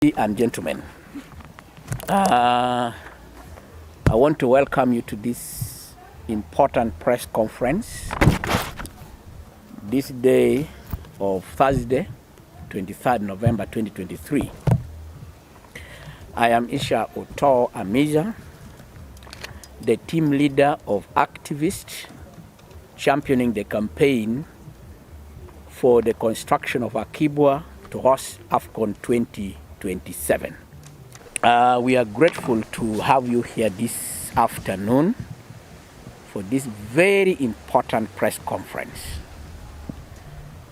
Ladies and gentlemen, I want to welcome you to this important press conference this day of Thursday, 23rd November 2023. I am Isha Oto Amiza, the team leader of activists championing the campaign for the construction of Akiibua to host AFCON 2027. We are grateful to have you here this afternoon for this very important press conference.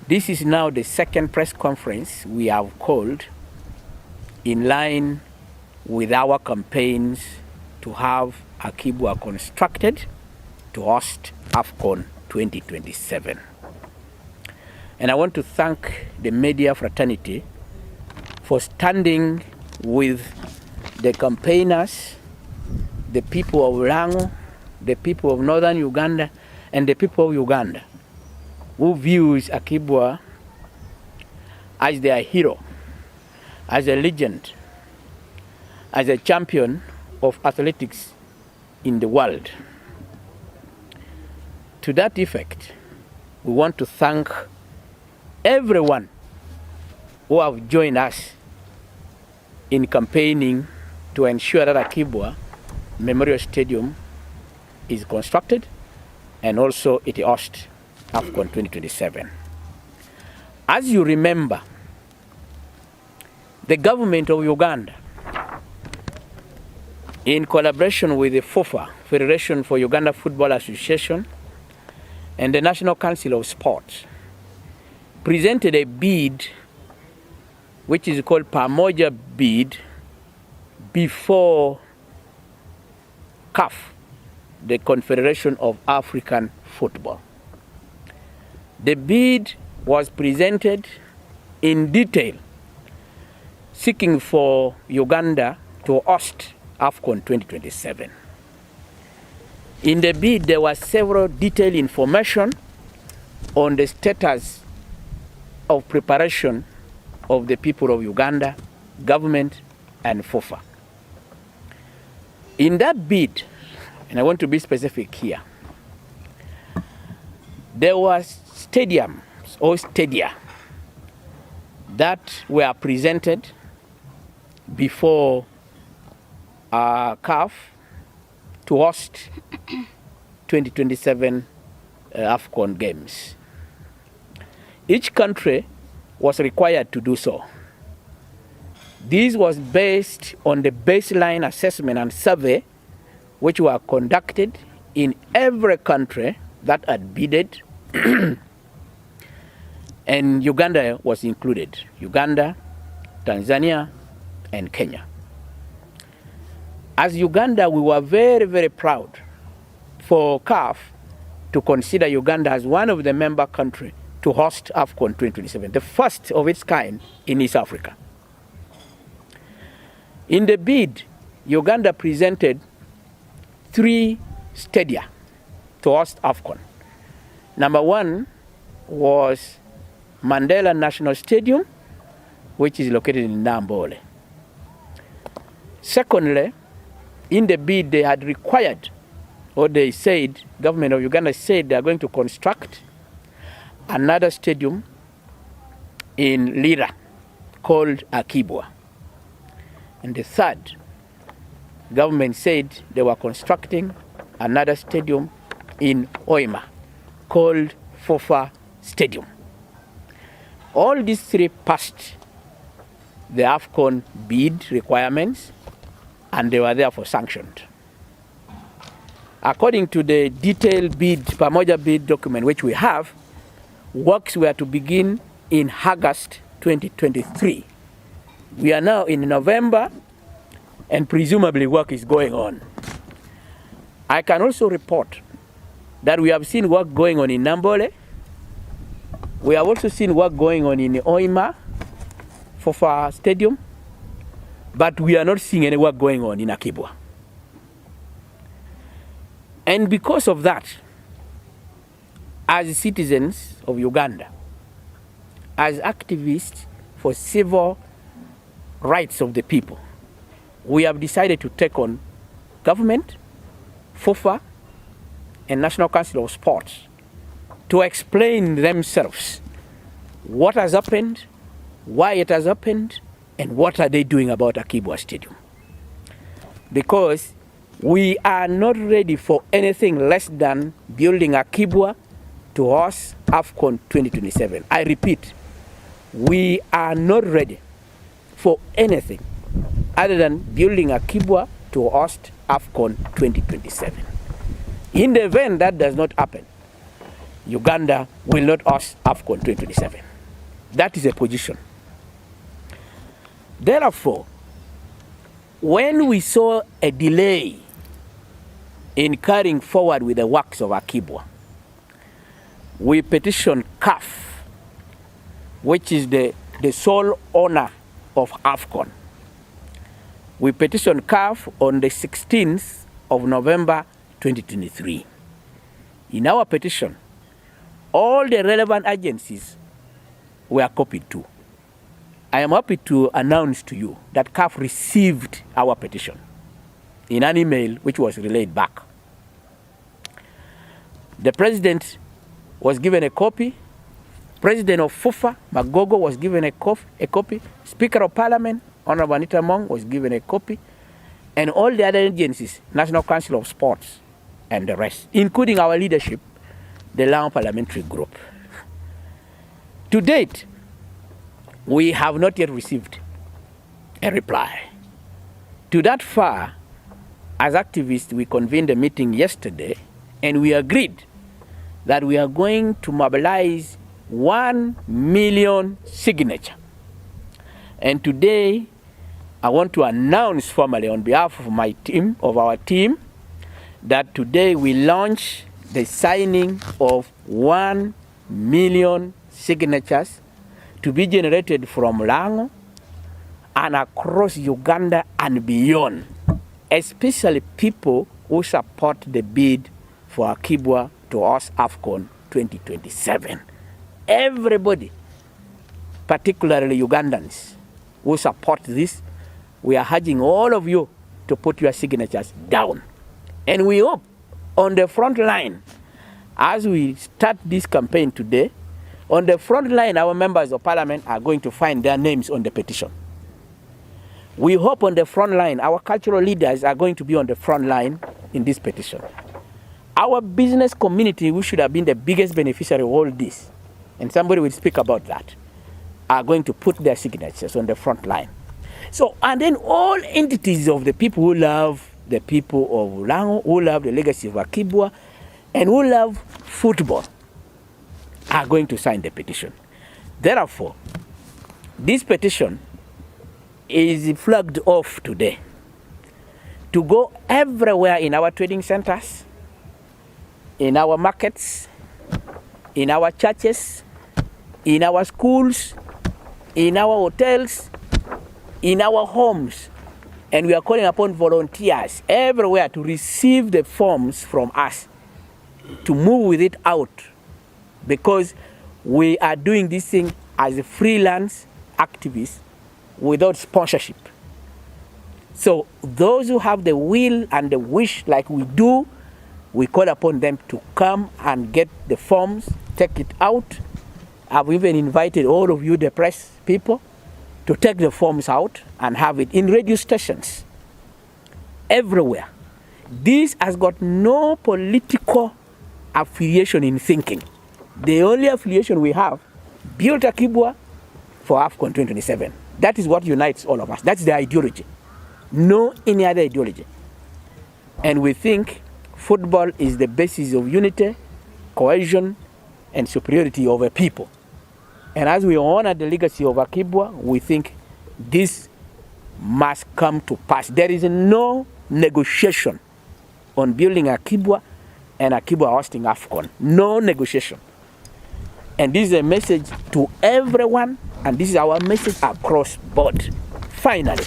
This is now the second press conference we have called in line with our campaigns to have Akiibua constructed to host AFCON 2027. And I want to thank the media fraternity for standing with the campaigners, the people of Rango, the people of northern Uganda, and the people of Uganda who views Akiibua as their hero, as a legend, as a champion of athletics in the world. To that effect, we want to thank everyone who have joined us in campaigning to ensure that Akiibua Memorial Stadium is constructed and also it hosts AFCON 2027. As you remember, the government of Uganda, in collaboration with the FUFA, Federation for Uganda Football Association, and the National Council of Sports, presented a bid which is called Pamoja bid before CAF, the Confederation of African Football. The bid was presented in detail, seeking for Uganda to host AFCON 2027. In the bid, there was several detailed information on the status of preparation of the people of Uganda, government, and FUFA. In that bid, and I want to be specific here, there was stadiums or stadia that were presented before CAF to host 2027 AFCON games. Each country was required to do so. This was based on the baseline assessment and survey which were conducted in every country that had bidded, and Uganda was included. Uganda, Tanzania, and Kenya. As Uganda, we were very, very proud for CAF to consider Uganda as one of the member countries to host AFCON 2027, the first of its kind in East Africa. In the bid, Uganda presented 3 stadia to host AFCON. Number 1 was Mandela National Stadium, which is located in Nambole. Secondly, in the bid, they had required, or they said, government of Uganda said they are going to construct another stadium in Lira called Akiibua. And the third, government said they were constructing another stadium in Hoima called FUFA Stadium. All these 3 passed the AFCON bid requirements and they were therefore sanctioned. According to the detailed bid, Pamoja bid document which we have, works were to begin in August 2023. We are now in November and presumably work is going on. I can also report that we have seen work going on in Nambole. We have also seen work going on in Hoima, FUFA Stadium, but we are not seeing any work going on in Akiibua. And because of that, as citizens of Uganda, as activists for civil rights of the people, we have decided to take on government, FUFA, and National Council of Sports to explain themselves what has happened, why it has happened, and what are they doing about Akiibua Stadium. Because we are not ready for anything less than building Akiibua to host AFCON 2027. I repeat, we are not ready for anything other than building Akiibua to host AFCON 2027. In the event that does not happen, Uganda will not host AFCON 2027. That is a position. Therefore, when we saw a delay in carrying forward with the works of Akiibua, we petitioned CAF, which is the sole owner of AFCON. We petitioned CAF on the 16th of November 2023. In our petition, all the relevant agencies were copied too. I am happy to announce to you that CAF received our petition in an email which was relayed back. The president was given a copy. President of FUFA, Magogo, was given a copy. Speaker of Parliament, Honorable Anita Mong, was given a copy. And all the other agencies, National Council of Sports, and the rest, including our leadership, the Lao Parliamentary Group. To date, we have not yet received a reply. To that far, as activists, we convened a meeting yesterday, and we agreed that we are going to mobilize 1 million signatures. And today, I want to announce formally on behalf of my team, of our team, that today we launch the signing of 1 million signatures to be generated from Lango and across Uganda and beyond, especially people who support the bid for Akiibua to host AFCON 2027. Everybody, particularly Ugandans who support this, we are urging all of you to put your signatures down. And we hope on the front line, as we start this campaign today, on the front line, our members of parliament are going to find their names on the petition. We hope on the front line, our cultural leaders are going to be on the front line in this petition. Our business community, who should have been the biggest beneficiary of all this, and somebody will speak about that, are going to put their signatures on the front line. So, and then all entities of the people who love the people of Lango, who love the legacy of Akiibua, and who love football, are going to sign the petition. Therefore, this petition is flagged off today to go everywhere in our trading centers, in our markets, in our churches, in our schools, in our hotels, in our homes. And we are calling upon volunteers everywhere to receive the forms from us, to move with it out, because we are doing this thing as a freelance activist without sponsorship. So those who have the will and the wish like we do, we call upon them to come and get the forms, take it out. I've even invited all of you, the press people, to take the forms out and have it in radio stations everywhere. This has got no political affiliation in thinking. The only affiliation we have, build Akiibua for AFCON 2027. That is what unites all of us. That's the ideology. No any other ideology. And we think football is the basis of unity, cohesion, and superiority of a people. And as we honor the legacy of Akiibua, we think this must come to pass. There is no negotiation on building Akiibua and Akiibua hosting AFCON. No negotiation. And this is a message to everyone, and this is our message across board. Finally,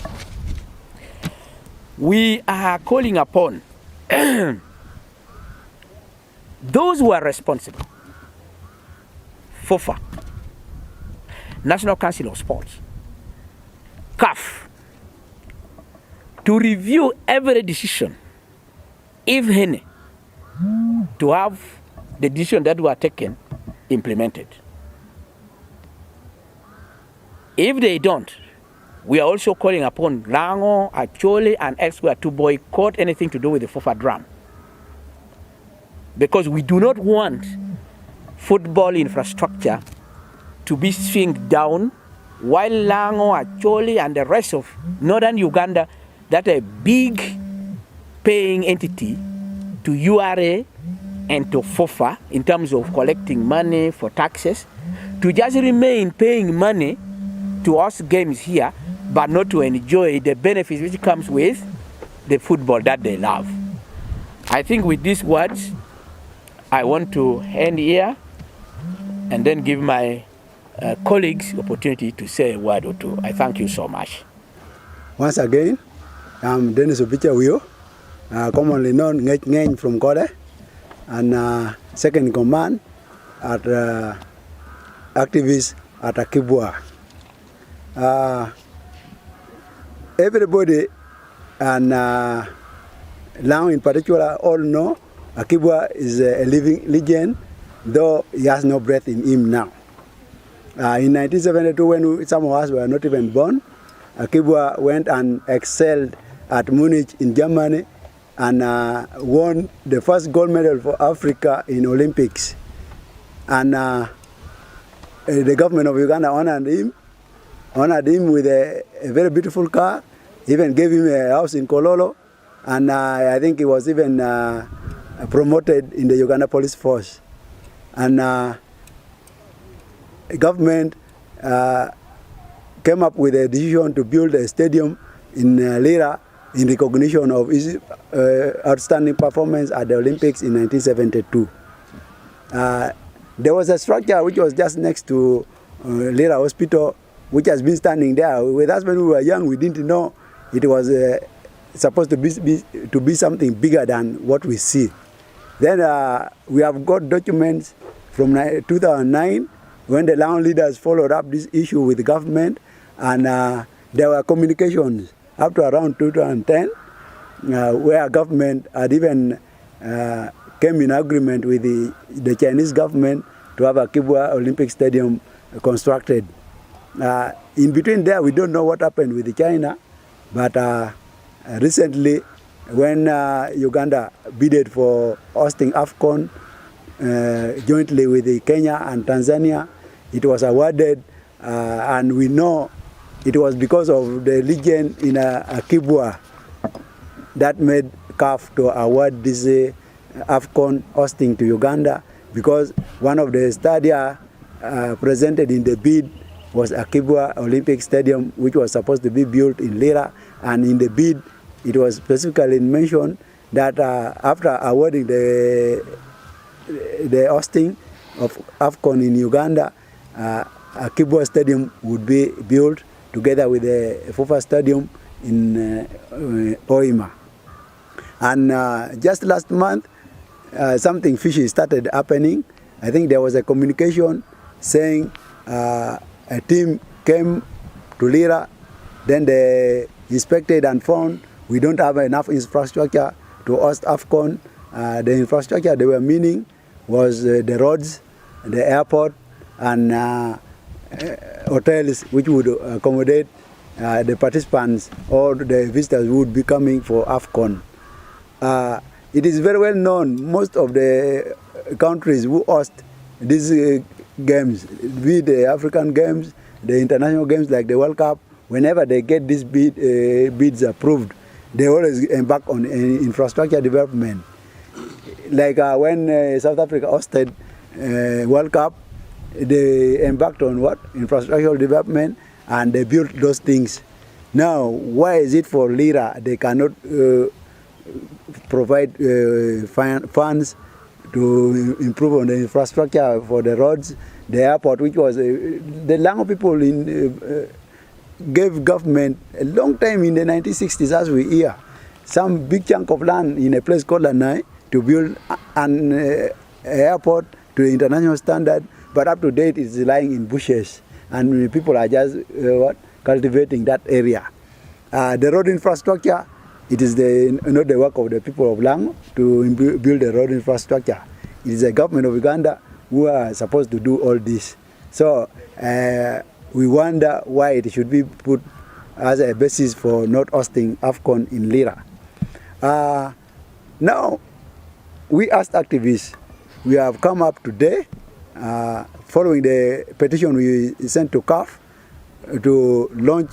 we are calling upon those who are responsible, FUFA, National Council of Sports, CAF to review every decision, if any, to have the decision that were taken implemented. If they don't, we are also calling upon Lango, Acholi, and elsewhere to boycott anything to do with the FUFA drum. Because we do not want football infrastructure to be swinged down while Lango, Acholi, and the rest of northern Uganda, that are a big paying entity to URA and to FUFA in terms of collecting money for taxes, to just remain paying money to us games here, but not to enjoy the benefits which comes with the football that they love. I think with these words, I want to end here and then give my colleagues opportunity to say a word or two. I thank you so much. Once again, I'm Dennis Obicha, commonly known Ngeny from Kode, and second in command at activist at Akiibua. Everybody and now in particular all know Akiibua is a living legend, though he has no breath in him now. In 1972, when some of us were not even born, Akiibua went and excelled at Munich in Germany and won the first gold medal for Africa in Olympics. And the government of Uganda honored him with a very beautiful car, even gave him a house in Kololo, and I think he was even promoted in the Uganda Police Force. And the government came up with a decision to build a stadium in Lira in recognition of his outstanding performance at the Olympics in 1972. There was a structure which was just next to Lira Hospital, which has been standing there. With us when we were young, we didn't know it was supposed to be something bigger than what we see. Then we have got documents from 2009 when the land leaders followed up this issue with the government, and there were communications up to around 2010 where government had even came in agreement with the Chinese government to have Akiibua Olympic Stadium constructed. In between there, we don't know what happened with China, but recently, when Uganda bidded for hosting AFCON jointly with Kenya and Tanzania, it was awarded, and we know it was because of the legend in Akiibua that made CAF to award this AFCON hosting to Uganda, because one of the stadia presented in the bid was Akiibua Olympic Stadium, which was supposed to be built in Lira, and in the bid it was specifically mentioned that after awarding the hosting of AFCON in Uganda, Akiibua Stadium would be built together with the FUFA Stadium in Hoima. And just last month, something fishy started happening. I think there was a communication saying a team came to Lira, then they inspected and found we don't have enough infrastructure to host AFCON. The infrastructure they were meaning was the roads, the airport, and hotels which would accommodate the participants or the visitors who would be coming for AFCON. It is very well known, most of the countries who host these games, be it the African games, the international games like the World Cup, whenever they get these bids approved, they always embark on infrastructure development. Like when South Africa hosted World Cup, they embarked on what? Infrastructure development, and they built those things. Now, why is it for Lira they cannot provide funds to improve on the infrastructure for the roads, the airport, which was the Lango people gave government a long time in the 1960s, as we hear, some big chunk of land in a place called Lanai to build an airport to the international standard, but up to date it's lying in bushes, and people are just cultivating that area. The road infrastructure, it is not the work of the people of Lango to build the road infrastructure. It is the government of Uganda who are supposed to do all this. So we wonder why it should be put as a basis for not hosting AFCON in Lira. Now, we as activists, we have come up today following the petition we sent to CAF to launch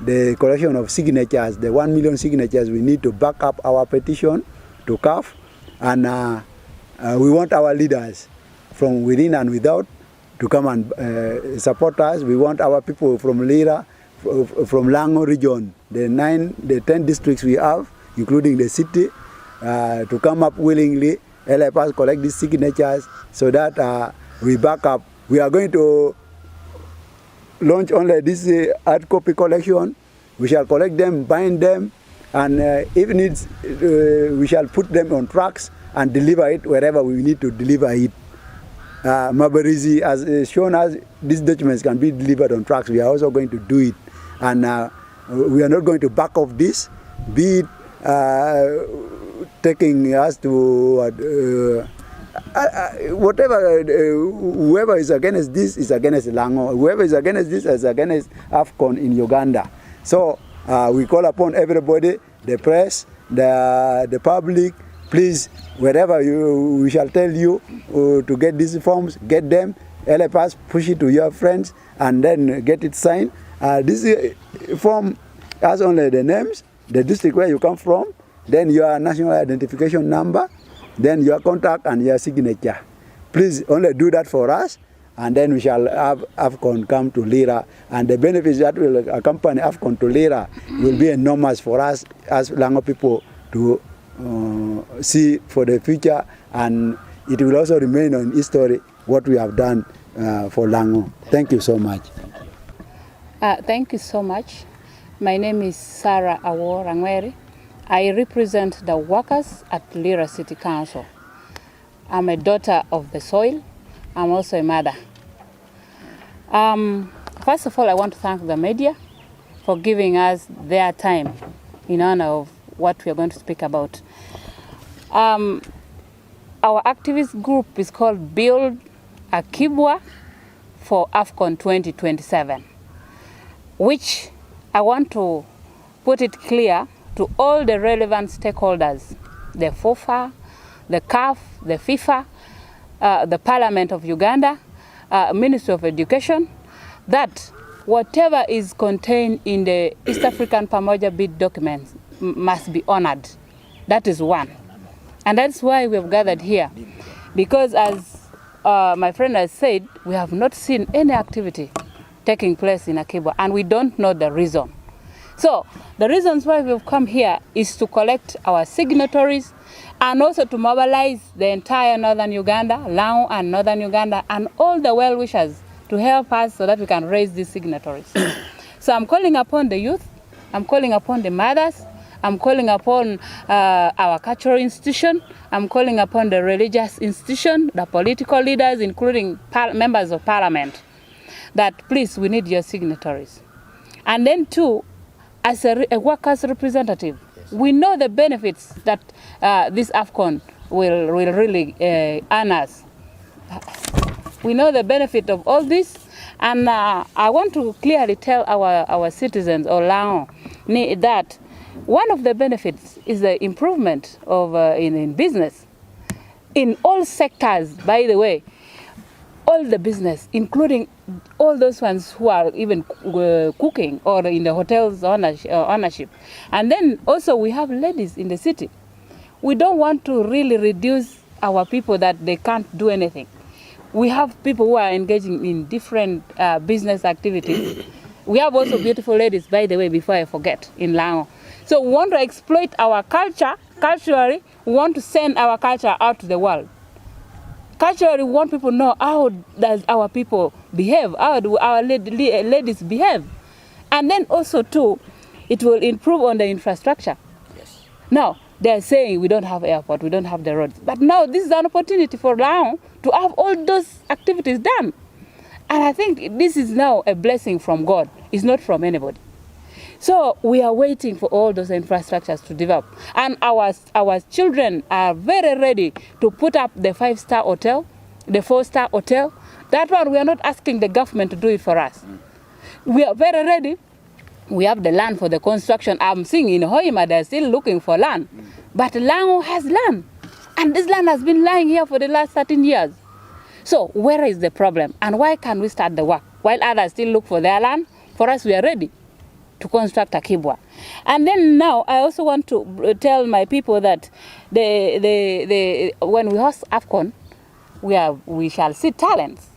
the collection of signatures, the 1 million signatures we need to back up our petition to CAF. And we want our leaders from within and without to come and support us. We want our people from Lira, from Lango region, the 10 districts we have, including the city, to come up willingly, help us collect these signatures so that we back up. We are going to launch only this hard copy collection. We shall collect them, bind them, and if needs, we shall put them on trucks and deliver it wherever we need to deliver it. Mabarizi has shown us these documents can be delivered on trucks. We are also going to do it. And we are not going to back off this, be it taking us to whatever, whoever is against this is against Lango. Whoever is against this is against AFCON in Uganda. So we call upon everybody, the press, the public, please, wherever we shall tell you to get these forms, get them, help us push it to your friends, and then get it signed. This form has only the names, the district where you come from, then your national identification number, then your contact and your signature. Please only do that for us, and then we shall have AFCON come to Lira, and the benefits that will accompany AFCON to Lira will be enormous for us as Lango people to see for the future, and it will also remain on history what we have done for Lango. Thank you so much. Thank you so much. My name is Sarah Awo Rangweri. I represent the workers at Lira City Council. I'm a daughter of the soil. I'm also a mother. First of all, I want to thank the media for giving us their time in honor of what we are going to speak about. Our activist group is called Build Akiibua for AFCON 2027, which I want to put it clear to all the relevant stakeholders, the FUFA, the CAF, the FIFA, the Parliament of Uganda, Ministry of Education, that whatever is contained in the East African Pamoja bid documents must be honored. That is one. And that's why we have gathered here. Because as my friend has said, we have not seen any activity taking place in Akiibua, and we don't know the reason. So the reasons why we've come here is to collect our signatories and also to mobilize the entire northern Uganda, Lango and northern Uganda, and all the well-wishers to help us so that we can raise these signatories. So I'm calling upon the youth, I'm calling upon the mothers, I'm calling upon our cultural institution, I'm calling upon the religious institution, the political leaders, including members of parliament, that please, we need your signatories. And then too, as a workers' representative, yes, we know the benefits that this AFCON will really earn us. We know the benefit of all this, and I want to clearly tell our citizens or Lango that one of the benefits is the improvement of in business. In all sectors, by the way, all the business, including all those ones who are even cooking or in the hotels ownership. And then also we have ladies in the city. We don't want to really reduce our people that they can't do anything. We have people who are engaging in different business activities. We have also beautiful ladies, by the way, before I forget, in Lango. So we want to exploit our culture. Culturally, we want to send our culture out to the world. Culturally, we want people to know how does our people behave, how do our ladies behave. And then also, too, it will improve on the infrastructure. Yes. Now, they're saying we don't have airport, we don't have the roads. But now this is an opportunity for Lango to have all those activities done. And I think this is now a blessing from God. It's not from anybody. So we are waiting for all those infrastructures to develop. And our children are very ready to put up the 5-star hotel, the 4-star hotel. That one, we are not asking the government to do it for us. We are very ready. We have the land for the construction. I'm seeing in Hoima, they're still looking for land. But Lango has land. And this land has been lying here for the last 13 years. So where is the problem? And why can't we start the work? While others still look for their land, for us, we are ready to construct Akiibua. And then now, I also want to tell my people that when we host AFCON, we shall see talents.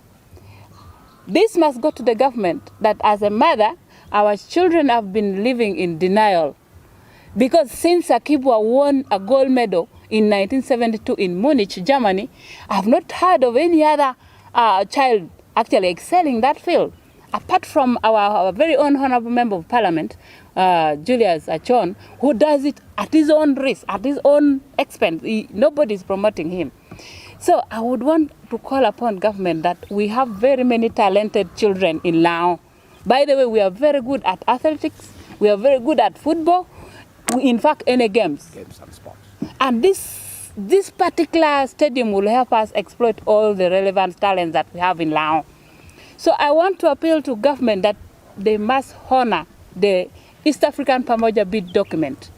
This must go to the government, that as a mother, our children have been living in denial. Because since Akiibua won a gold medal in 1972 in Munich, Germany, I have not heard of any other child actually excelling that field. Apart from our very own Honorable Member of Parliament, Julius Achon, who does it at his own risk, at his own expense. Nobody is promoting him. So I would want to call upon government that we have very many talented children in Lao. By the way, we are very good at athletics. We are very good at football. In fact, any games. Games and sports. And this particular stadium will help us exploit all the relevant talents that we have in Lao. So I want to appeal to government that they must honor the East African Pamoja bid document,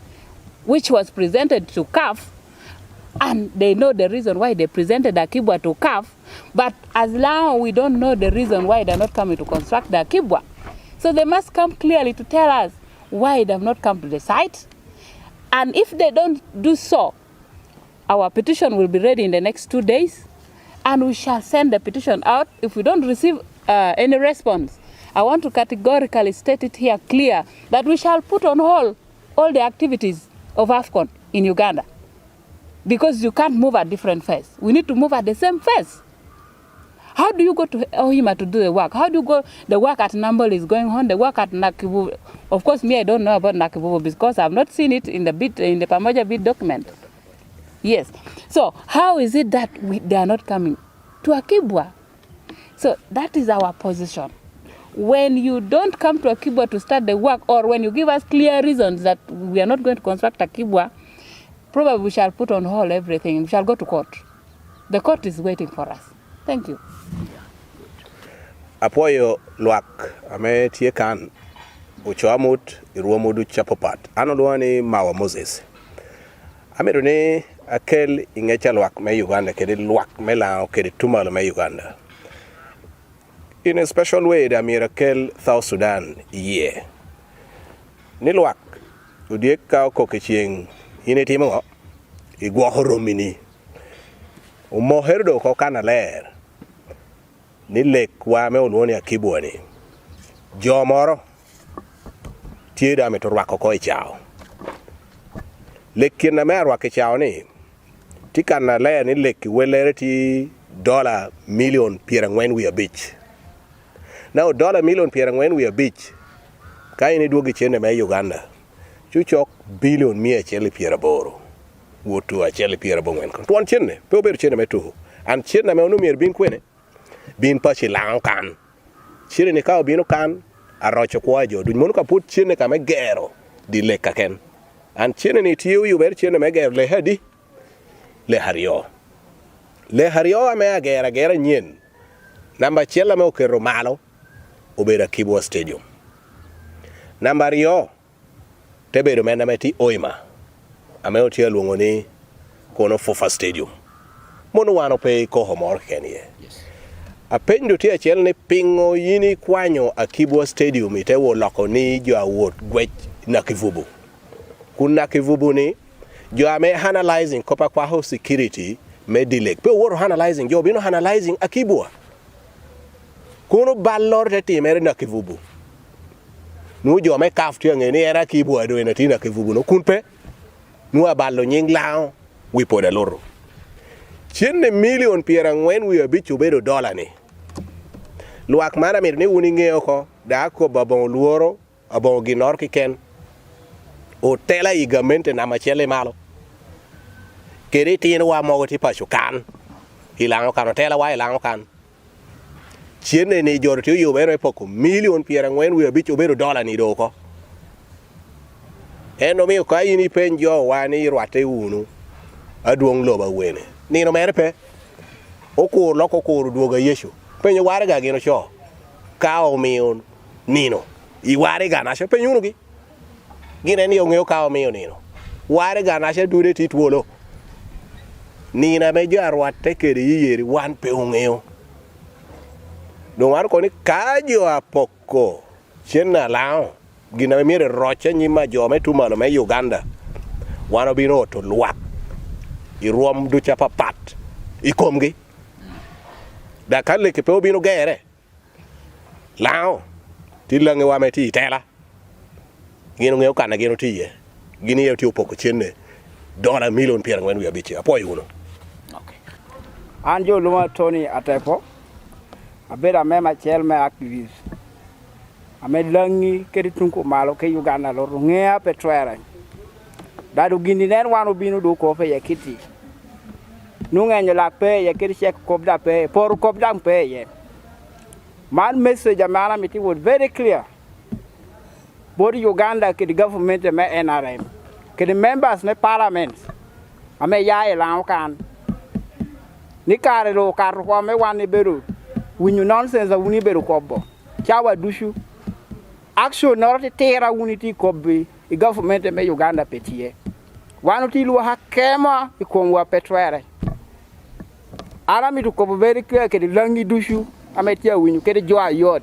which was presented to CAF, and they know the reason why they presented Akiibua to CAF, but as long we don't know the reason why they're not coming to construct the Akiibua. So they must come clearly to tell us why they have not come to the site. And if they don't do so, our petition will be ready in the next 2 days, and we shall send the petition out. If we don't receive any response, I want to categorically state it here clear that we shall put on hold all the activities of AFCON in Uganda. Because you can't move at different phase. We need to move at the same phase. How do you go to Ohima to do the work? How do you go, the work at Nambol is going on, the work at Nakivubu. Of course, me, I don't know about Nakivubu because I've not seen it in the Pamoja bid document. Yes. So how is it that they are not coming to Akiibua? So that is our position. When you don't come to Akiibua to start the work, or when you give us clear reasons that we are not going to construct Akiibua, probably we shall put on hold everything. We shall go to court. The court is waiting for us. Thank you. Apoyo luak ame tie kan uchoamut iruomodu chapopat. Anodwani Mawa Moses. Amedone akel ingecha luak me Uganda kedi luak me lao kedi tumalo me Uganda. In a special way, the miracle South Sudan ye. Ni luak udiek ka kokiching ineti mo igwa horomini. Umoherdo ko kana ler. Ni lek wa me olwoni Akiibua ni. Jomoro tieda me to rwako ko ichao. Lek na me rwako ichao ni. Tikana ler ni lek welere ti $1 million pierangwen we a beach. Now $1 million pierangwen we a beach. Kai ni duogi chende me Uganda. Chuchok billion mia chele pieraboro. Wotu a chele pierabongwen. Tuan chende pe ober chende me tu. An chende me onu mier bin kwene. Bin pa chi lang kan. Chende ni ka bino kan arocho kwajo. Duny monu ka put chende ka me gero di leka ken. An chende ni tiu yu ber chende me gero le hadi. Le hario. Le hario ame a gera nyen. Namba chela me okero malo. Obera Akiibua Stadium. Namba rio. Tebedo mena meti Oima. Ame otia luongo ni kono FUFA Stadium. Mono wano pe ko homor kenye. Yes. Apenjo ti achiel ni pingo yini kwanyo Akiibua Stadium itewo loko ni jo awuot gwech Nakivubu. Kun Nakivubu ni jo ame analyzing kopa kwa ho security me dilek. Pe woro analyzing jo bino analyzing Akiibua. Kuno ballor te timere Nakivubu. Nu jo me CAF ti ngeni era Akiibua do ena ti Nakivubu no kunpe. Nu aballo nying lao wi poda loro. Chenne million pierangwen wi abichu bedo $1 ni. Luak mana mir ni uni ngeo ko da ko babon luoro abon ginor ki ken. O tela igamente na machele malo. Kere tin wa mo ti pacho kan. Ilango kan tela wa ilango kan. chiene ni jor tiyo yo bero poko million piera ngwen wi abich obero dollar ni doko eno mi ka ini penjo wani rwate unu aduong loba wene ni no mere pe okur loko kur duoga yeshu penjo ware ga gino cho ka o miun nino I ware ga na sha penjo nugi gine ni ongeo ka o miun nino ware ga na sha dude titwolo ni na me jo rwate kede yiri wan pe ongeo don war ko ni kajo apoko chena lao gina mere roche nyima jome tumano me Uganda wano bino to luak iruom du chapa pat ikomgi da kalle ke pe bino gere lao tilange wa meti tela gino ngeo kana gino tiye gini yo ti opoko chenne $1 million pier ngwen wi abichi apo yuno. Okay. Anjo luma Tony Atepo abeda mema chelme activist ame langi kedi tunku malo ke Uganda lo ngea petwera dadu gindi nen wanu binu do ko fe yakiti nunga nyola pe yakiti check kobda pe por kobda pe ye man message amana miti was very clear both Uganda ke the government me NRM ke the members ne parliament ame ya elan kan ni kare lo kar ko me wani beru winyu nonsense a wuni beru kobo chawa dushu action norte tera unity kobi the government me Uganda petie wanu ti lu hakema ikomwa petwere ara mi to kobo very clear ke the langi dushu ametia winyu ke the joa yot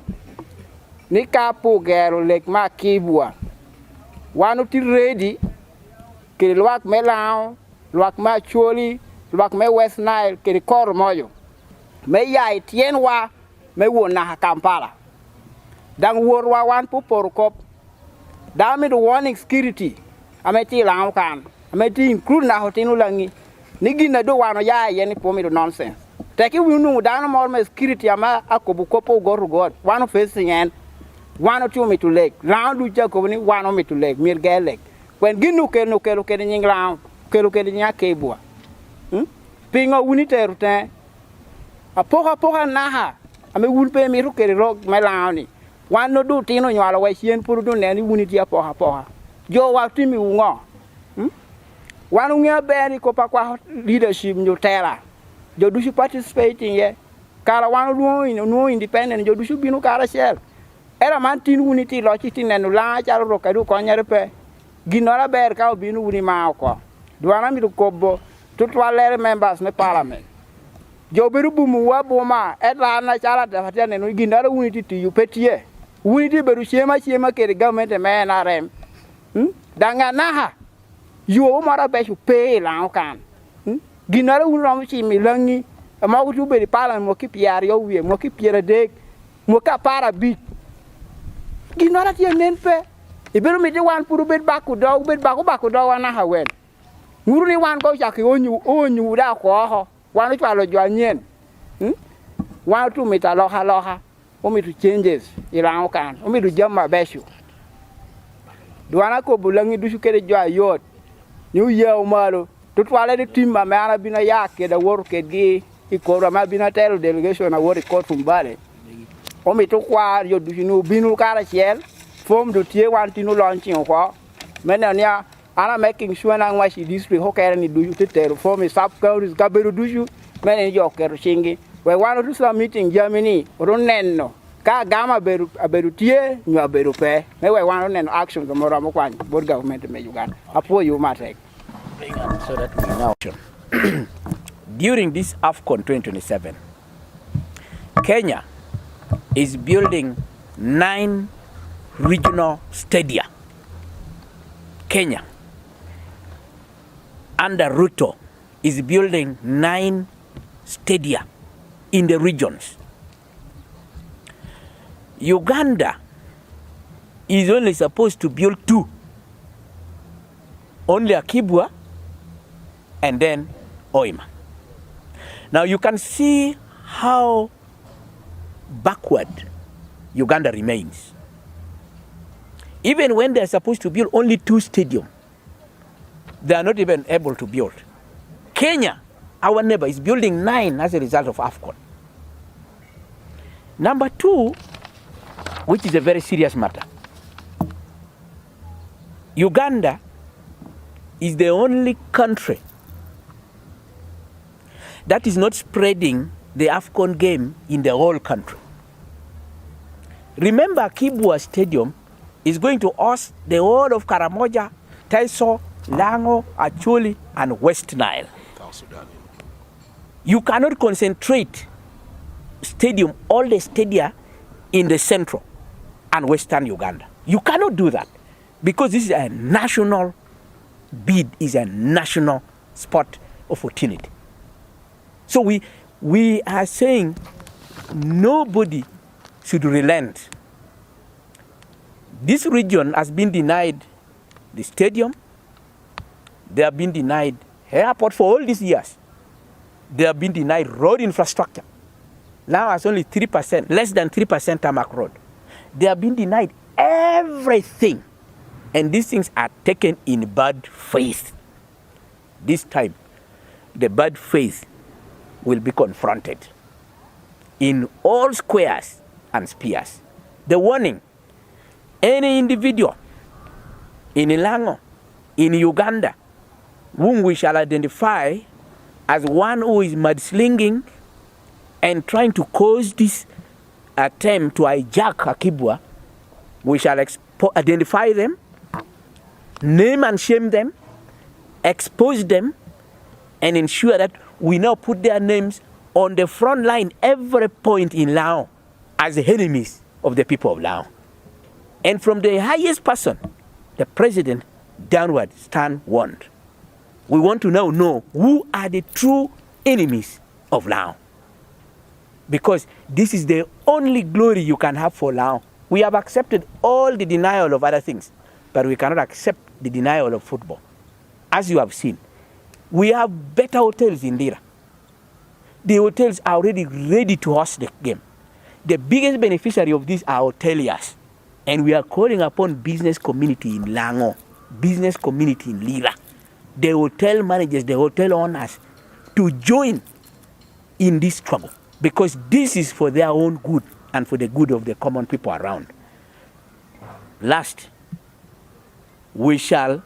ni kapo gero lek ma Akiibua wanu ti ready ke luak melao luak ma choli luak me West Nile ke kor moyo me yai tienwa me wona Kampala dang worwa wan pu porkop dami do warning security ameti lao kan ameti include na hotinu langi nigi na do wano ya yeni po mi do nonsense teki winu dano more me security ama akobu kopo goru god wano facing en wano tu mi to leg round du jako ni wano mi to leg mir gelek when ginu ke no ke nyingla ke nya Akiibua pingo unite rute apoka naha ame wulpe mi ru ke ro melani wano do tino nyala wa hien puru do ne ni unity apoka jo wa timi ungo wanu ngia beri ko pa kwa leadership nyotela jo du participating ye kala wanu no independent jo du binu kala shell era man tin unity lo chitin ne la chalo ro kadu ko nyare pe ginora ber ka binu uni ma ko duana mi ko bo to twalere members ne parliament jo beru bumu wa boma eta na chala da fatene no ginora unity ti yu petie unity beru chema ke government me na rem danga naha yo mara be chu pe la kan ginara unro chi mi langi ma utu be pala mo ki piar yo wie mo ki piera de mo ka para bi ginara ti nen pe iberu mi de wan puru be baku do wana hawen nguru ni wan ko chaki onyu da ko ho wan tu alo jwa nyen wan tu mi ta loha o mi tu changes ila kan o mi du jama be chu duana ko bulangi du kere jwa yot New Year umalo tutwale di team ma ana bina yake da work di ikora ma bina tell delegation na work court fumbale o mi to kwa yo du no binu kara chiel form do tie wan tinu launching ko menania ana making sure na ngwashi district ho kere ni du te form sub counties gaberu du menen yo kero chingi we wan to some meeting Germany runenno ka gama beru tie nyu beru pe me we wan runenno action go moro mo kwani board government me Uganda apo you matek so that we know. During this AFCON 2027, Kenya is building 9 regional stadia. Kenya, under Ruto, is building 9 stadia in the regions. Uganda is only supposed to build 2. Only Akiibua and then Oima. Now you can see how backward Uganda remains. Even when they're supposed to build only 2 stadiums, they are not even able to build. Kenya, our neighbor, is building 9 as a result of AFCON. Number two, which is a very serious matter, Uganda is the only country that is not spreading the AFCON game in the whole country. Remember, Akiibua Stadium is going to host the whole of Karamoja, Taiso, Lango, Acholi, and West Nile. You cannot concentrate all the stadia in the central and western Uganda. You cannot do that because this is a national bid, is a national sport opportunity. So we are saying nobody should relent. This region has been denied the stadium. They have been denied airport for all these years. They have been denied road infrastructure. Now it's only 3%, less than 3% tarmac road. They have been denied everything. And these things are taken in bad faith. This time, the bad faith will be confronted in all squares and spheres. The warning, any individual in Lango, in Uganda, whom we shall identify as one who is mudslinging and trying to cause this attempt to hijack Akiibua, we shall identify them, name and shame them, expose them, and ensure that we now put their names on the front line every point in Lao as the enemies of the people of Lao. And from the highest person, the president, downward, stand warned. We want to now know who are the true enemies of Lao. Because this is the only glory you can have for Lao. We have accepted all the denial of other things, but we cannot accept the denial of football. As you have seen, we have better hotels in Lira. The hotels are already ready to host the game. The biggest beneficiary of this are hoteliers. And we are calling upon business community in Lango, business community in Lira, the hotel managers, the hotel owners, to join in this struggle. Because this is for their own good and for the good of the common people around. Last, we shall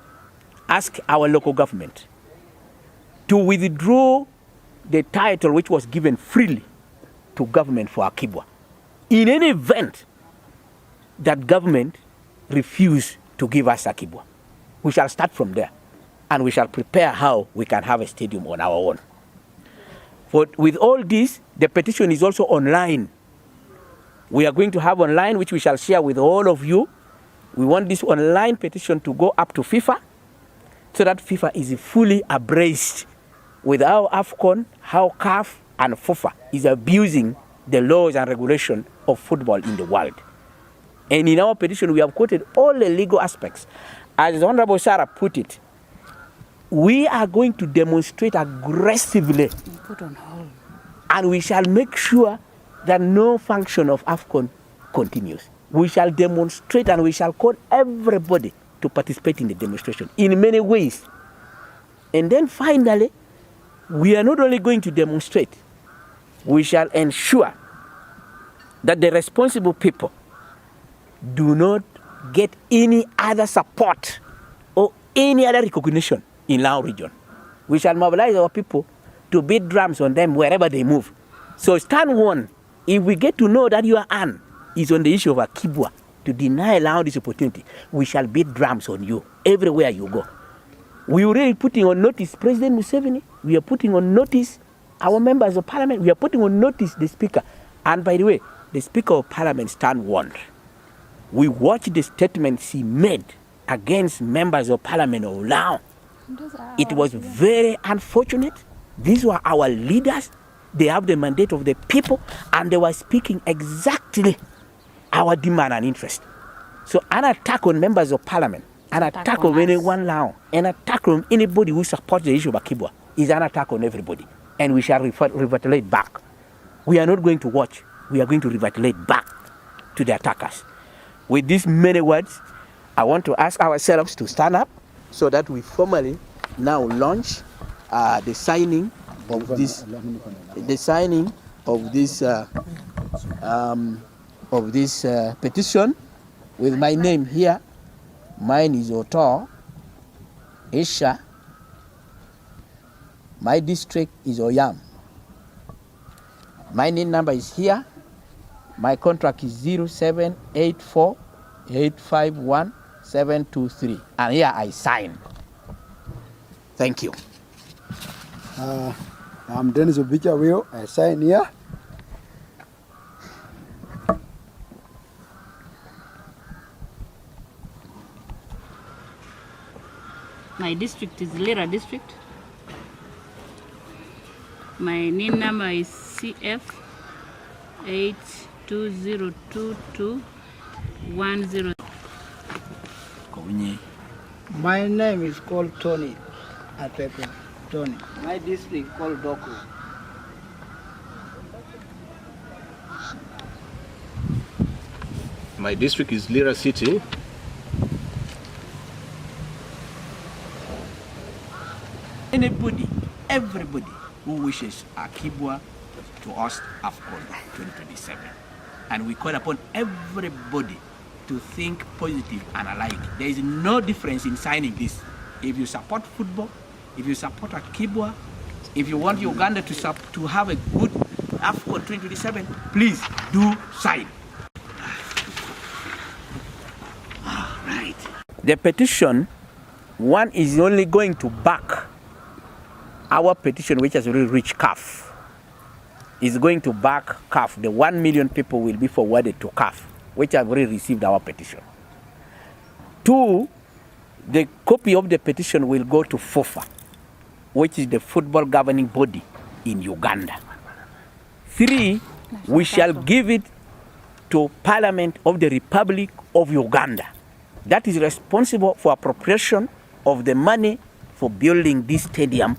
ask our local government to withdraw the title which was given freely to government for Akiibua. In any event that government refuse to give us Akiibua, we shall start from there and we shall prepare how we can have a stadium on our own. With all this, the petition is also online. We are going to have online, which we shall share with all of you. We want this online petition to go up to FIFA, so that FIFA is fully abreast with how AFCON, how CAF, and FUFA is abusing the laws and regulation of football in the world. And in our petition, we have quoted all the legal aspects. As Honorable Sarah put it, we are going to demonstrate aggressively, put on hold, and we shall make sure that no function of AFCON continues. We shall demonstrate and we shall call everybody to participate in the demonstration in many ways. And then finally, we are not only going to demonstrate, we shall ensure that the responsible people do not get any other support or any other recognition in Lao region. We shall mobilize our people to beat drums on them wherever they move. So stand warned, if we get to know that your hand is on the issue of Akiibua, to deny Lao this opportunity, we shall beat drums on you everywhere you go. We are already putting on notice President Museveni. We are putting on notice our members of parliament. We are putting on notice the speaker. And by the way, the speaker of parliament stand warned. We watched the statements he made against members of parliament of Lao. It was very unfortunate. These were our leaders. They have the mandate of the people, and they were speaking exactly our demand and interest. So an attack on members of parliament, an attack on anyone Lao, an attack on anybody who supports the issue of Akiibua is an attack on everybody. And we shall retaliate back. We are not going to watch. We are going to retaliate back to the attackers. With these many words, I want to ask ourselves to stand up so that we formally now launch the signing of this of this petition with my name here. Mine is Otor, Isha. My district is Oyam. My name number is here. My contract is 0784-851-723. And here I sign. Thank you. I'm Dennis Obicha Will. I sign here. My district is Lira district. My NIN number is CF 8202210. My name is called Tony Atepe. Tony. My district called Doku. My district is Lira City. Anybody, everybody who wishes Akiibua to host AFCON 2027. And we call upon everybody to think positive and alike. There is no difference in signing this. If you support football, if you support Akiibua, if you want Uganda to have a good AFCON 2027, please do sign. All right. The petition, one is only going to back our petition, which has already reached CAF. Is going to back CAF. The 1 million people will be forwarded to CAF, which have already received our petition. 2, the copy of the petition will go to FUFA, which is the football governing body in Uganda. 3, we shall give it to Parliament of the Republic of Uganda. That is responsible for appropriation of the money for building this stadium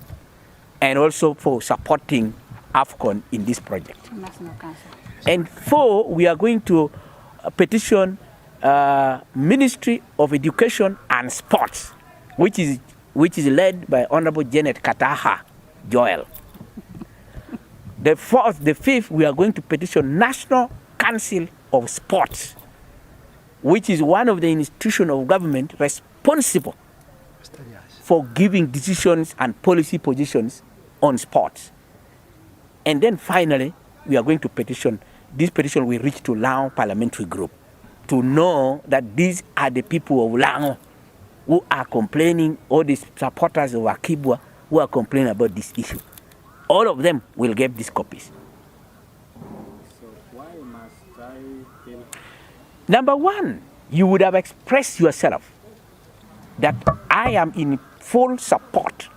and also for supporting AFCON in this project. National Council. And 4, we are going to petition Ministry of Education and Sports, which is led by Honorable Janet Kataha Joel. The 4th, the 5th, we are going to petition National Council of Sports, which is one of the institutions of government responsible for giving decisions and policy positions on sports. And then finally, we are going to petition, this petition will reach to Lao Parliamentary Group to know that these are the people of Lao who are complaining, all the supporters of Akiibua who are complaining about this issue. All of them will get these copies. So why must I feel? Number 1, you would have expressed yourself that I am in full support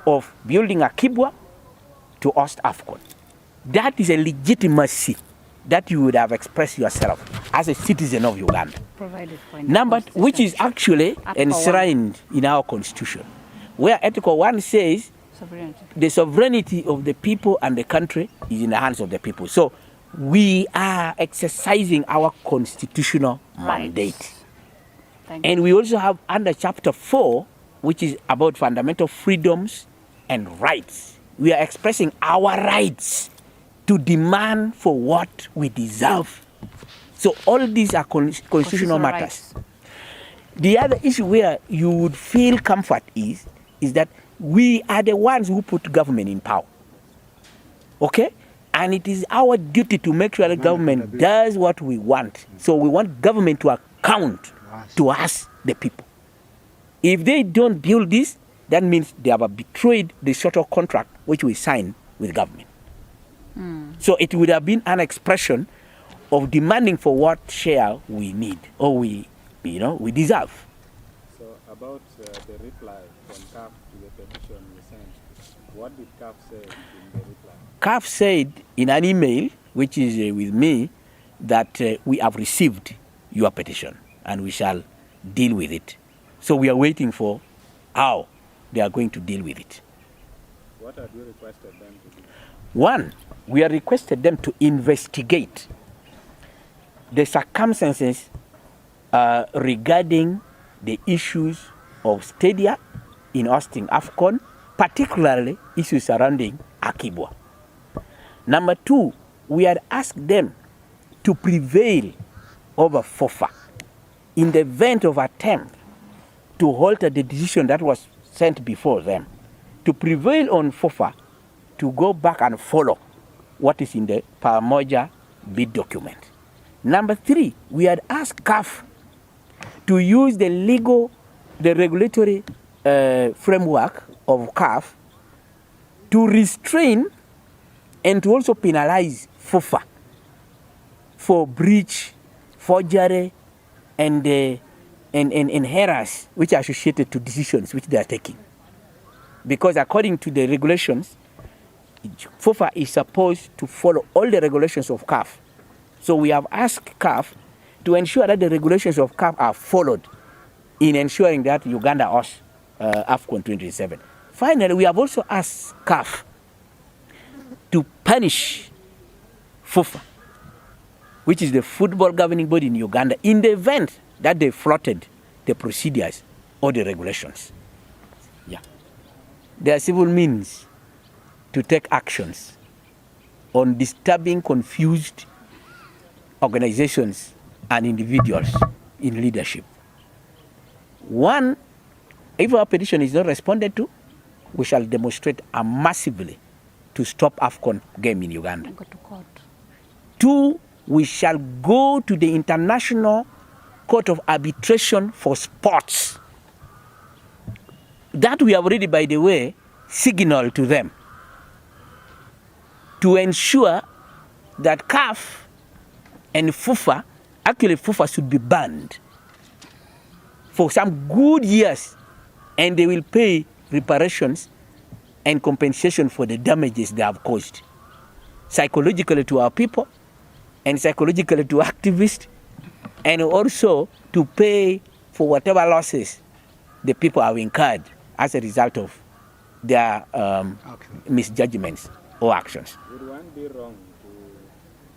of building Akiibua to host AFCON. That is a legitimacy that you would have expressed yourself as a citizen of Uganda. Provided for Number, which is actually enshrined in our constitution, where Article 1 says the sovereignty of the people and the country is in the hands of the people. So we are exercising our constitutional mandate. And we also have under Chapter 4, which is about fundamental freedoms and rights. We are expressing our rights to demand for what we deserve. So all these are constitutional matters. Rights. The other issue where you would feel comfort is that we are the ones who put government in power. Okay? And it is our duty to make sure the government does what we want. So we want government to account to us, the people. If they don't build this, that means they have betrayed the social contract which we signed with government. So it would have been an expression of demanding for what share we need or we deserve. So about the reply from CAF to the petition you sent, what did CAF say in the reply? CAF said in an email, which is with me, that we have received your petition and we shall deal with it. So we are waiting for how they are going to deal with it. What have you requested them to do? 1, we have requested them to investigate the circumstances regarding the issues of stadia in hosting AFCON, particularly issues surrounding Akiibua. Number 2, we had asked them to prevail over FUFA in the event of attempt to alter the decision that was sent before them, to prevail on FUFA to go back and follow what is in the Paramoja bid document. Number 3, we had asked CAF to use the regulatory framework of CAF to restrain and to also penalize FUFA for breach, forgery, and errors which are associated to decisions which they are taking. Because according to the regulations, FUFA is supposed to follow all the regulations of CAF. So we have asked CAF to ensure that the regulations of CAF are followed in ensuring that Uganda hosts AFCON 2027. Finally, we have also asked CAF to punish FUFA, which is the football governing body in Uganda, in the event that they flouted the procedures or the regulations. Yeah. There are civil means to take actions on disturbing, confused organizations and individuals in leadership. One, if our petition is not responded to, we shall demonstrate massively to stop AFCON game in Uganda. Go to court. 2, we shall go to the International Court of Arbitration for Sports. That we have already, by the way, signaled to them to ensure that CAF and FUFA, actually FUFA should be banned for some good years, and they will pay reparations and compensation for the damages they have caused, psychologically to our people and psychologically to activists, and also to pay for whatever losses the people have incurred as a result of their misjudgments or actions. Would one be wrong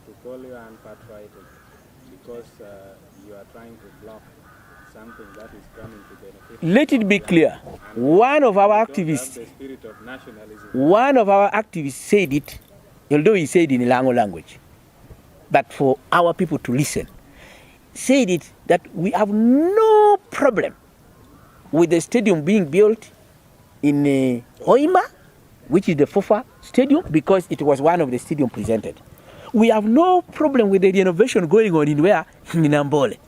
to call you unpatriotic because you are trying to block something that is coming to benefit? Let it be clear. One of our activists, the spirit of nationalism. One of our activists said it, although he said in Ilango language, but for our people to listen, said it that we have no problem with the stadium being built in Hoima, which is the FUFA stadium, because it was one of the stadium presented. We have no problem with the renovation going on in Nambole.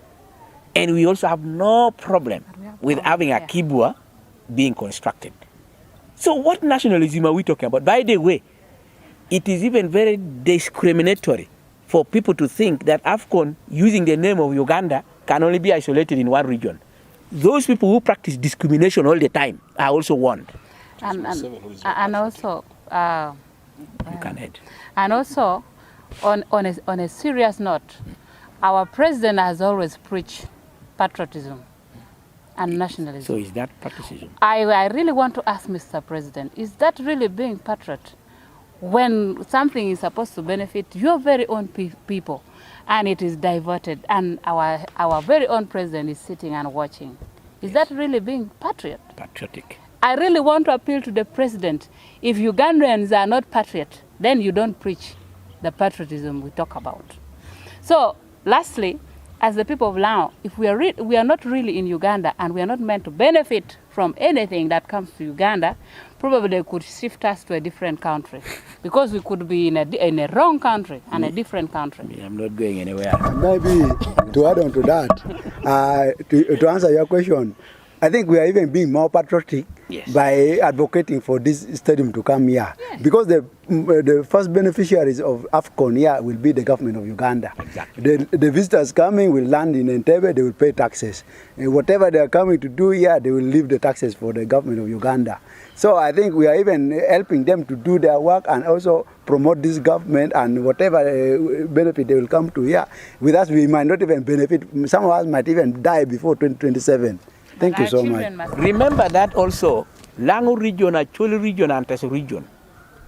And we also have no problem with having Akiibua being constructed. So what nationalism are we talking about? By the way, it is even very discriminatory for people to think that AFCON, using the name of Uganda, can only be isolated in one region. Those people who practice discrimination all the time are also warned. And also, You can add. And also, on a serious note, our president has always preached patriotism and nationalism. So is that patriotism? I really want to ask Mr. President, is that really being patriot when something is supposed to benefit your very own people and it is diverted and our very own president is sitting and watching? Is that really being Patriotic. I really want to appeal to the president. If Ugandans are not patriot, then you don't preach the patriotism we talk about. So, lastly, as the people of Lao, if we are not really in Uganda and we are not meant to benefit from anything that comes to Uganda, probably they could shift us to a different country because we could be in a wrong country and a different country. I'm not going anywhere. Maybe to add on to that, to answer your question, I think we are even being more patriotic by advocating for this stadium to come here. Yes. Because the first beneficiaries of AFCON here will be the government of Uganda. Exactly. The visitors coming will land in Entebbe, they will pay taxes. And whatever they are coming to do here, they will leave the taxes for the government of Uganda. So I think we are even helping them to do their work and also promote this government, and whatever benefit they will come to here. With us, we might not even benefit. Some of us might even die before 2027. Thank you so much. Remember that also, Lango region, Acholi region, and Teso region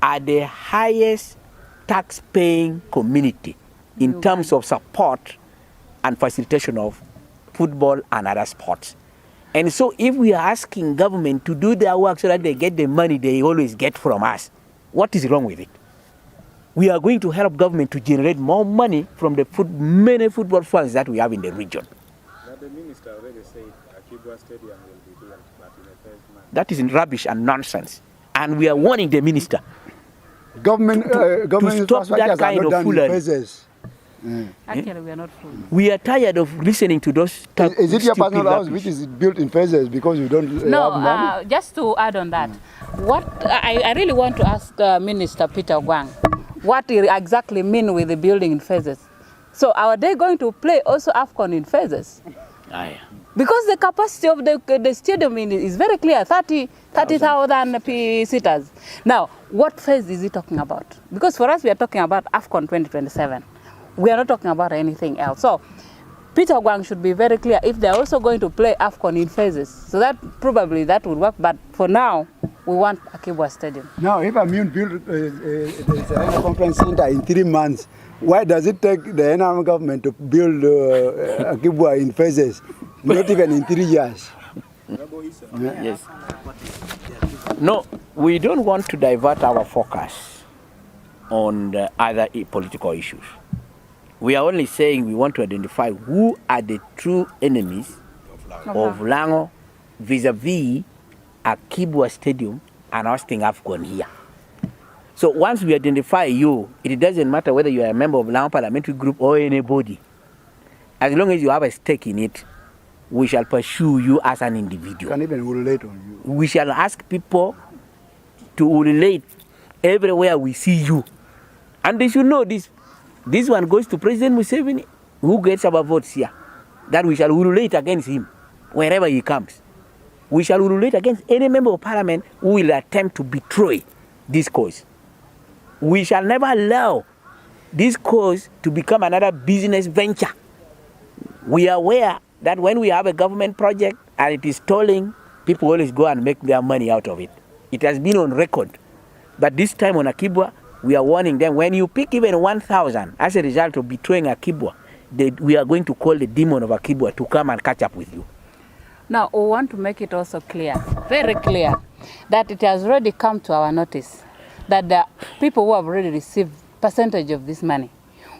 are the highest tax-paying community in terms of support and facilitation of football and other sports. And so if we are asking government to do their work so that they get the money they always get from us, what is wrong with it? we are going to help government to generate more money from the many football funds that we have in the region. But the minister already said Akiibua Stadium will be built, but in the first month. That is rubbish and nonsense. And we are warning the minister Government to stop that kind of foolery. Actually, we are not full. We are tired of listening to those. Is it your personal house which is built in phases because you don't No, have money? just to add on that, what I really want to ask Minister Peter Gwang, what he exactly mean with the building in phases. So are they going to play also AFCON in phases? Aye. Because the capacity of the stadium is very clear, 30,000 seaters. Now, what phase is he talking about? Because for us, we are talking about AFCON 2027. We are not talking about anything else. So Peter Gwang should be very clear if they're also going to play AFCON in phases. So that probably that would work. But for now, we want Akiibua Stadium. Now, if Amin build the conference center in 3 months, why does it take the NRM government to build Akiibua in phases? Not even in 3 years. Yes. No, we don't want to divert our focus on the other political issues. We are only saying we want to identify who are the true enemies of Lango vis-a-vis Akiibua Stadium and hosting AFCON here. So once we identify you, it doesn't matter whether you are a member of Lango Parliamentary Group or anybody. As long as you have a stake in it, we shall pursue you as an individual. Can even relate on you. We shall ask people to relate everywhere we see you. And they should know this. This one goes to President Museveni, who gets our votes here, that we shall relate against him wherever he comes. We shall relate against any member of parliament who will attempt to betray this cause. We shall never allow this cause to become another business venture. We are aware that when we have a government project and it is stalling, people always go and make their money out of it. It has been on record. But this time on Akiibua, we are warning them, when you pick even 1,000 as a result of betraying Akiibua, we are going to call the demon of Akiibua to come and catch up with you. Now, we want to make it also clear, very clear, that it has already come to our notice that the people who have already received percentage of this money,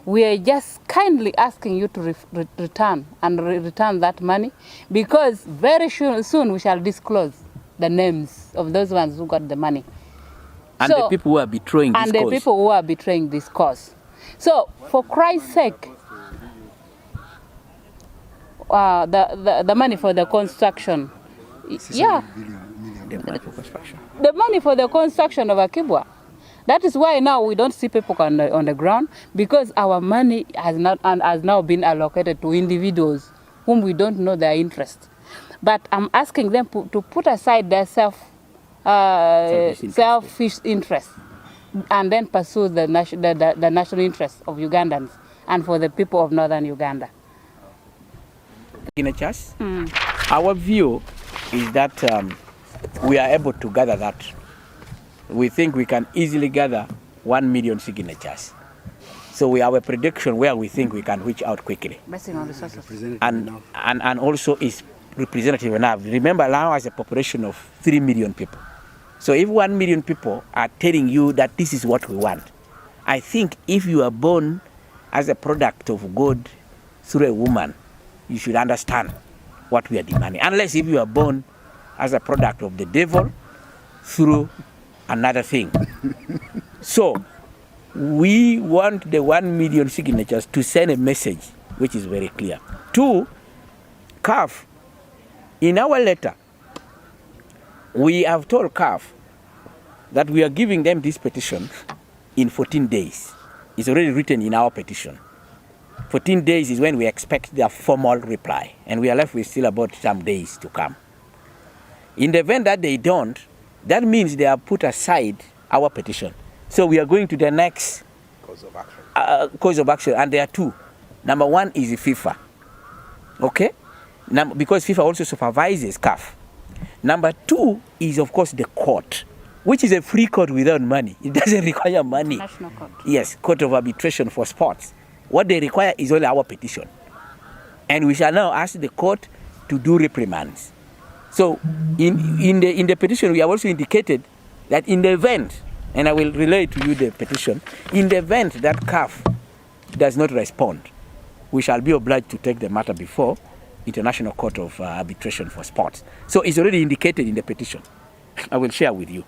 we are just kindly asking you to return that money, because very soon we shall disclose the names of those ones who got the money. And the people who are betraying this cause. And the people who are betraying this cause. So, for Christ's sake, the money for the construction, the money for the construction of Akiibua. That is why now we don't see people on the ground, because our money has now been allocated to individuals whom we don't know their interest. But I'm asking them to put aside their selfish interest and then pursue the national interest of Ugandans and for the people of northern Uganda. Signatures. Our view is that we are able to gather that. We think we can easily gather 1 million signatures. So we have a prediction where we think we can reach out quickly. Based on resources. And also is representative enough. Remember, Lao has a population of 3 million people. So if 1 million people are telling you that this is what we want, I think if you are born as a product of God through a woman, you should understand what we are demanding. Unless if you are born as a product of the devil through another thing. So we want the 1 million signatures to send a message which is very clear. 2, CAF, in our letter, we have told CAF that we are giving them this petition in 14 days. It's already written in our petition. 14 days is when we expect their formal reply, and we are left with still about some days to come. In the event that they don't, that means they have put aside our petition. So we are going to the next course of action, and there are 2. Number 1 is the FIFA, okay? Because FIFA also supervises CAF. Number 2 is, of course, the court, which is a free court without money. It doesn't require money. National court. Yes, court of arbitration for sports. What they require is only our petition. And we shall now ask the court to do reprimands. So in the petition, we have also indicated that in the event and I will relay to you the petition. In the event that CAF does not respond, we shall be obliged to take the matter before International Court of Arbitration for Sports. So it's already indicated in the petition. I will share with you.